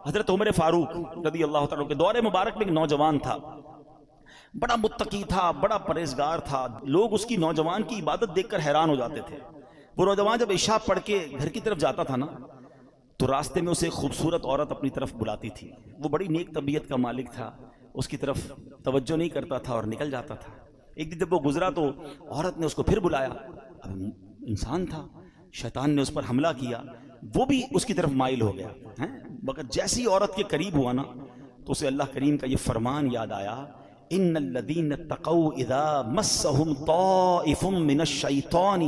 حضرت عمر فاروق رضی اللہ تعالیٰ کے دور مبارک میں ایک نوجوان تھا، بڑا متقی تھا، بڑا پرہیزگار تھا، لوگ اس کی نوجوان کی عبادت دیکھ کر حیران ہو جاتے تھے۔ وہ نوجوان جب عشاء پڑھ کے گھر کی طرف جاتا تھا نا تو راستے میں اسے خوبصورت عورت اپنی طرف بلاتی تھی، وہ بڑی نیک طبیعت کا مالک تھا، اس کی طرف توجہ نہیں کرتا تھا اور نکل جاتا تھا۔ ایک دن جب وہ گزرا تو عورت نے اس کو پھر بلایا، اب انسان تھا، شیطان نے اس پر حملہ کیا، وہ بھی اس کی طرف مائل ہو گیا، مگر جیسی عورت کے قریب ہوا نا تو اسے اللہ کریم کا یہ فرمان یاد آیا، ان الذین اتقوا اذا مسهم طائف من الشیطان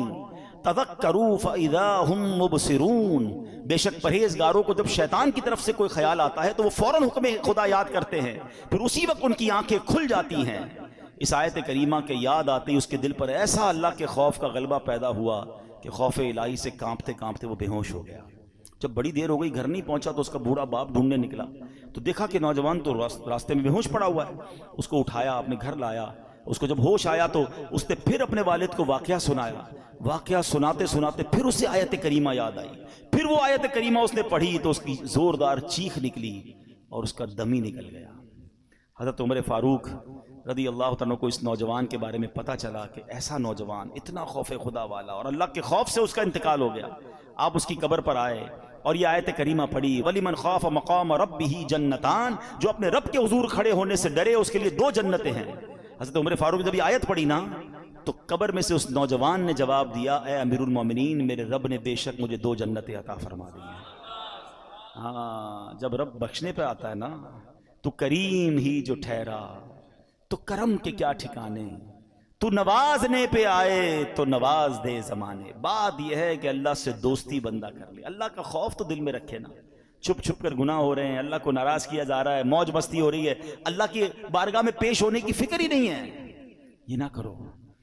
تذکروا فاذا هم مبصرون، بے شک پرہیزگاروں کو جب شیطان کی طرف سے کوئی خیال آتا ہے تو وہ فوراً حکم خدا یاد کرتے ہیں، پھر اسی وقت ان کی آنکھیں کھل جاتی ہیں۔ اس آیت کریمہ کے یاد آتے ہی اس کے دل پر ایسا اللہ کے خوف کا غلبہ پیدا ہوا کہ خوف الہی سے کانپتے کانپتے وہ بے ہوش ہو گیا۔ جب بڑی دیر ہو گئی گھر نہیں پہنچا تو اس کا بوڑھا باپ ڈھونڈنے نکلا تو دیکھا کہ نوجوان تو راستے میں بے ہوش پڑا ہوا ہے، اس کو اٹھایا، اپنے گھر لایا، اس کو جب ہوش آیا تو اس نے پھر اپنے والد کو واقعہ سنایا، واقعہ سناتے سناتے پھر اسے آیت کریمہ یاد آئی، پھر وہ آیت کریمہ اس نے پڑھی تو اس کی زوردار چیخ نکلی اور اس کا دم ہی نکل گیا۔ حضرت عمر فاروق رضی اللہ تعالیٰ کو اس نوجوان کے بارے میں پتہ چلا کہ ایسا نوجوان اتنا خوف خدا والا اور اللہ کے خوف سے اس کا انتقال ہو گیا۔ آپ اس کی قبر پر آئے اور یہ آیت کریمہ پڑھی، وَلِمَنْ خَافَ مَقَامَ رَبِّهِ جَنَّتَانِ، جو اپنے رب کے حضور کھڑے ہونے سے ڈرے اس کے لیے 2 جنتیں ہیں۔ حضرت عمر فاروق جب یہ آیت پڑھی نا تو قبر میں سے اس نوجوان نے جواب دیا، اے امیر المومنین، میرے رب نے بے شک مجھے 2 جنتیں عطا فرما دی ہیں۔ ہاں، جب رب بخشنے پہ آتا ہے نا تو کریم ہی جو ٹھہرا تو کرم کے کیا ٹھکانے، تو نوازنے پہ آئے تو نواز دے زمانے۔ بات یہ ہے کہ اللہ سے دوستی بندہ کر لے، اللہ کا خوف تو دل میں رکھے نا۔ چھپ چھپ کر گناہ ہو رہے ہیں، اللہ کو ناراض کیا جا رہا ہے، موج مستی ہو رہی ہے، اللہ کی بارگاہ میں پیش ہونے کی فکر ہی نہیں ہے، یہ نہ کرو۔